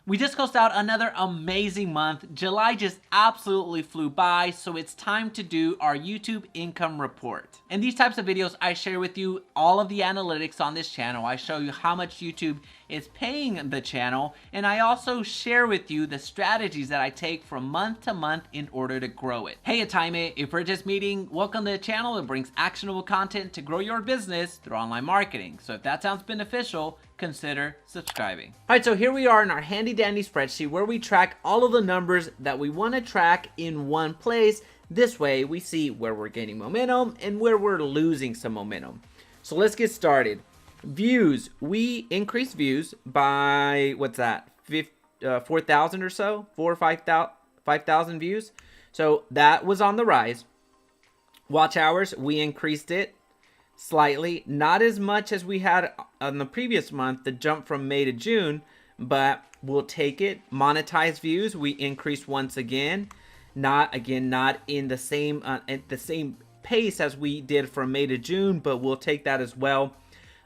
We just closed out another amazing month. July just absolutely flew by, so it's time to do our YouTube income report. In these types of videos, I share with you all of the analytics on this channel. I show you how much YouTube is paying the channel, and I also share with you the strategies that I take from month to month in order to grow it. Hey, it's Jaime. If we're just meeting, welcome to the channel that brings actionable content to grow your business through online marketing. So if that sounds beneficial, consider subscribing. All right, so here we are in our handy dandy spreadsheet where we track all of the numbers that we want to track in one place. This way we see where we're gaining momentum and where we're losing some momentum. So let's get started. Views, we increased views by, what's that, 4,000 or so, 4 or 5,000 views. So that was on the rise. Watch hours, we increased it slightly, not as much as we had on the previous month, the jump from May to June, but we'll take it. Monetized views, we increased once again. Not in the same at the same pace as we did from May to June, but we'll take that as well.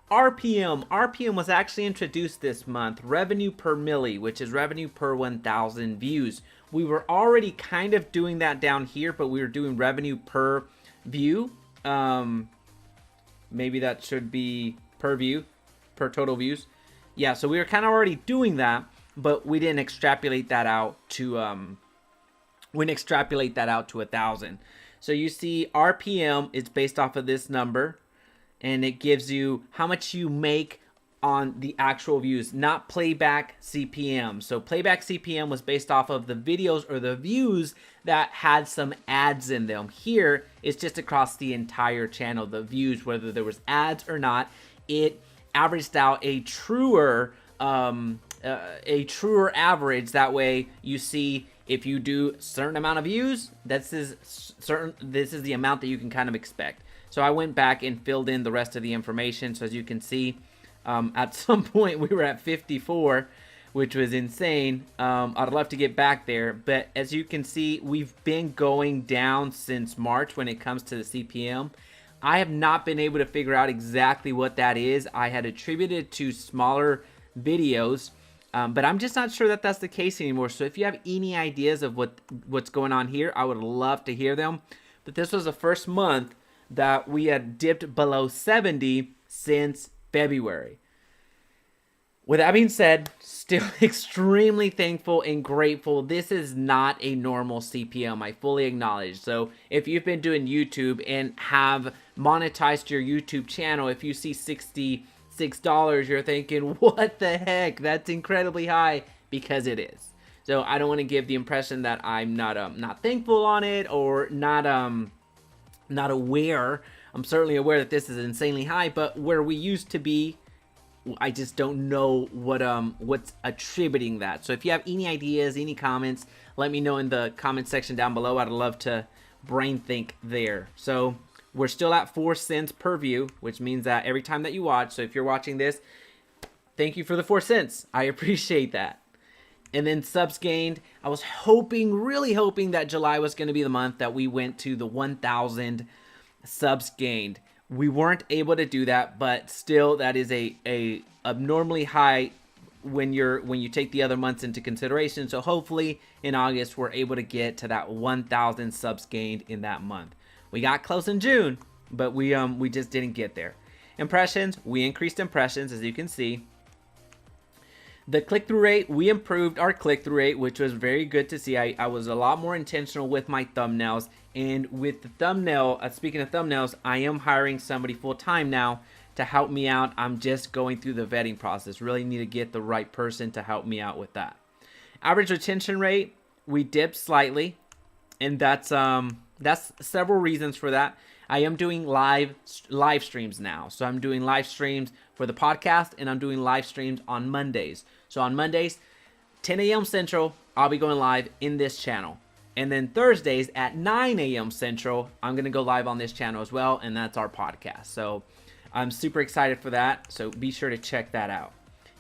RPM was actually introduced this month. Revenue per milli, which is revenue per 1,000 views. We were already kind of doing that down here, but we were doing revenue per view. Maybe that should be per view, per total views. Yeah, so we were kind of already doing that, but we didn't extrapolate that out to 1,000. So you see RPM is based off of this number, and it gives you how much you make on the actual views, not playback CPM. So playback CPM was based off of the videos or the views that had some ads in them. Here, it's just across the entire channel, the views, whether there was ads or not. It averaged out a truer average. That way you see if you do a certain amount of views, this is the amount that you can kind of expect. So I went back and filled in the rest of the information. So as you can see, at some point we were at 54, which was insane. I'd love to get back there, but as you can see, we've been going down since March when it comes to the CPM. I have not been able to figure out exactly what that is. I had attributed to smaller videos, but I'm just not sure that that's the case anymore. So if you have any ideas of what's going on here, I would love to hear them. But this was the first month that we had dipped below 70 since February. With that being said, still extremely thankful and grateful. This is not a normal CPM, I fully acknowledge. So if you've been doing YouTube and have monetized your YouTube channel, if you see $66, you're thinking, what the heck? That's incredibly high, because it is. So I don't want to give the impression that I'm not thankful on it or not aware. I'm certainly aware that this is insanely high, but where we used to be, I just don't know what's attributing that. So if you have any ideas, any comments, let me know in the comment section down below. I'd love to brain think there. So we're still at 4 cents per view, which means that every time that you watch, so if you're watching this, thank you for the 4 cents. I appreciate that. And then subs gained. I was really hoping that July was going to be the month that we went to the 1,000 subs gained. We weren't able to do that, but still that is a abnormally high when you take the other months into consideration. So hopefully in August we're able to get to that 1,000 subs gained in that month. We got close in June, but we just didn't get there. Impressions, we increased impressions, as you can see. The click-through rate, we improved our click-through rate, which was very good to see. I was a lot more intentional with my thumbnails. And with the thumbnail, speaking of thumbnails, I am hiring somebody full-time now to help me out. I'm just going through the vetting process. Really need to get the right person to help me out with that. Average retention rate, we dipped slightly. And that's several reasons for that. I am doing live streams now. So I'm doing live streams for the podcast, and I'm doing live streams on Mondays. So on Mondays, 10 a.m. Central, I'll be going live in this channel. And then Thursdays at 9 a.m. Central, I'm going to go live on this channel as well, and that's our podcast. So I'm super excited for that. So be sure to check that out.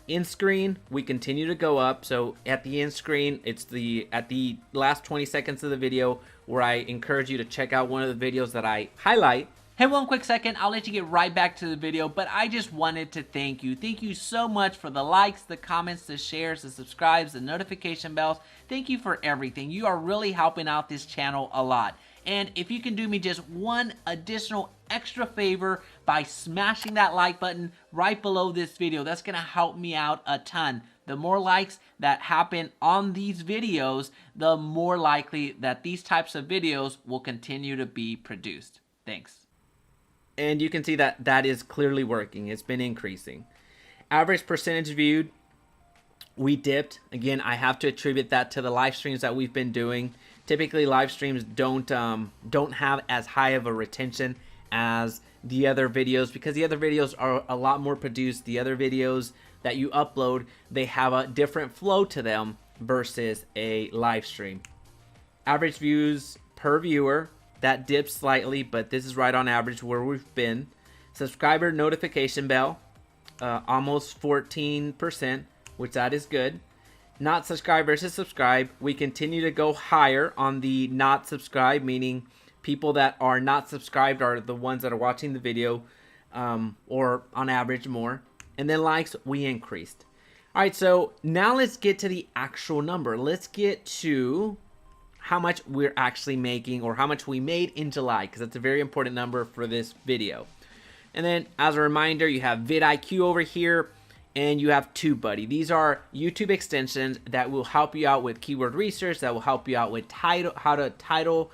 In screen, we continue to go up. So at the end screen, it's at the last 20 seconds of the video where I encourage you to check out one of the videos that I highlight. Hey, one quick second, I'll let you get right back to the video, but I just wanted to thank you. Thank you so much for the likes, the comments, the shares, the subscribes, the notification bells. Thank you for everything. You are really helping out this channel a lot. And if you can do me just one additional extra favor by smashing that like button right below this video, that's gonna help me out a ton. The more likes that happen on these videos, the more likely that these types of videos will continue to be produced. Thanks. And you can see that that is clearly working. It's been increasing. Average percentage viewed, we dipped. Again, I have to attribute that to the live streams that we've been doing. Typically, live streams don't have as high of a retention as the other videos because the other videos are a lot more produced. The other videos that you upload, they have a different flow to them versus a live stream. Average views per viewer, that dips slightly, but this is right on average where we've been. Subscriber notification bell, almost 14%, which that is good. Not subscribe versus subscribe, we continue to go higher on the not subscribe, meaning people that are not subscribed are the ones that are watching the video, or on average more. And then likes, we increased. All right, so now let's get to the actual number. Let's get to how much we're actually making, or how much we made in July, because that's a very important number for this video. And then as a reminder, you have vidIQ over here, and you have TubeBuddy. These are YouTube extensions that will help you out with keyword research, that will help you out with how to title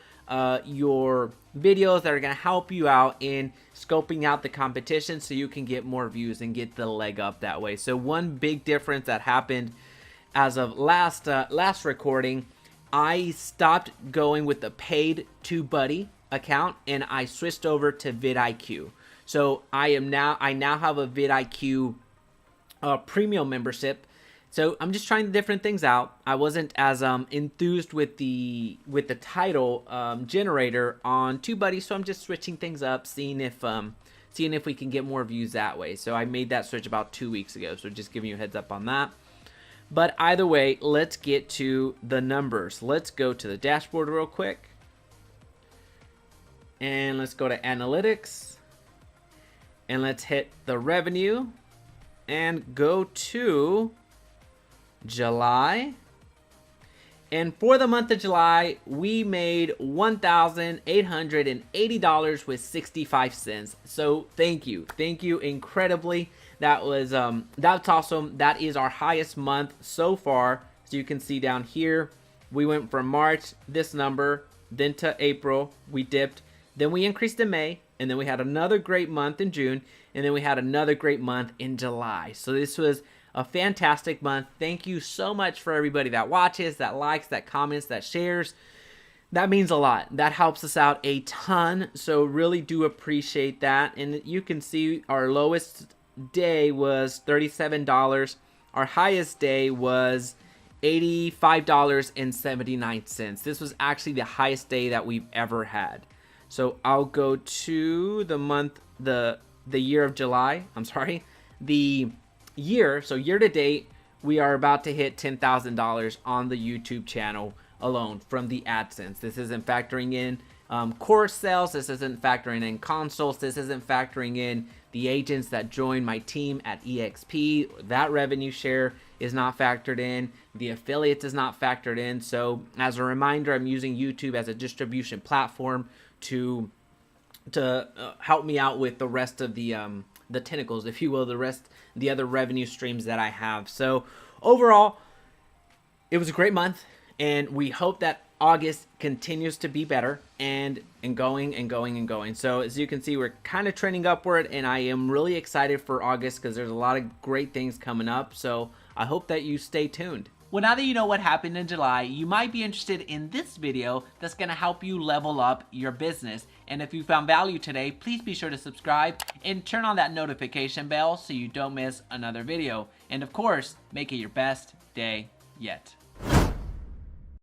your videos, that are going to help you out in scoping out the competition so you can get more views and get the leg up that way. So one big difference that happened as of last recording, I stopped going with the paid TubeBuddy account and I switched over to vidIQ. So I now have a vidIQ premium membership. So I'm just trying different things out. I wasn't as enthused with the title generator on TubeBuddy, so I'm just switching things up, seeing if we can get more views that way. So I made that switch about 2 weeks ago. So just giving you a heads up on that. But either way, let's get to the numbers. Let's go to the dashboard real quick. And let's go to analytics. And let's hit the revenue. And go to July. And for the month of July, we made $1,880 with 65 cents. So thank you incredibly. That was that's awesome. That is our highest month so far. So you can see down here, we went from March, this number, then to April, we dipped, then we increased in May, and then we had another great month in June, and then we had another great month in July. So this was a fantastic month. Thank you so much for everybody that watches, that likes, that comments, that shares. That means a lot. That helps us out a ton. So really do appreciate that. And you can see our lowest day was $37. Our highest day was $85.79. This was actually the highest day that we've ever had. So I'll go to the month, the year of July. I'm sorry, the year. So year to date, we are about to hit $10,000 on the YouTube channel alone from the AdSense. This isn't factoring in course sales. This isn't factoring in consults. This isn't factoring in the agents that join my team at EXP. That revenue share is not factored in. The affiliates is not factored in. So as a reminder, I'm using YouTube as a distribution platform to help me out with the rest of the tentacles, if you will, the other revenue streams that I have. So overall, it was a great month, and we hope that August continues to be better and going. So as you can see, we're kind of trending upward, and I am really excited for August because there's a lot of great things coming up. So I hope that you stay tuned. Well, now that you know what happened in July, you might be interested in this video that's going to help you level up your business. And if you found value today, please be sure to subscribe and turn on that notification bell so you don't miss another video. And of course, make it your best day yet.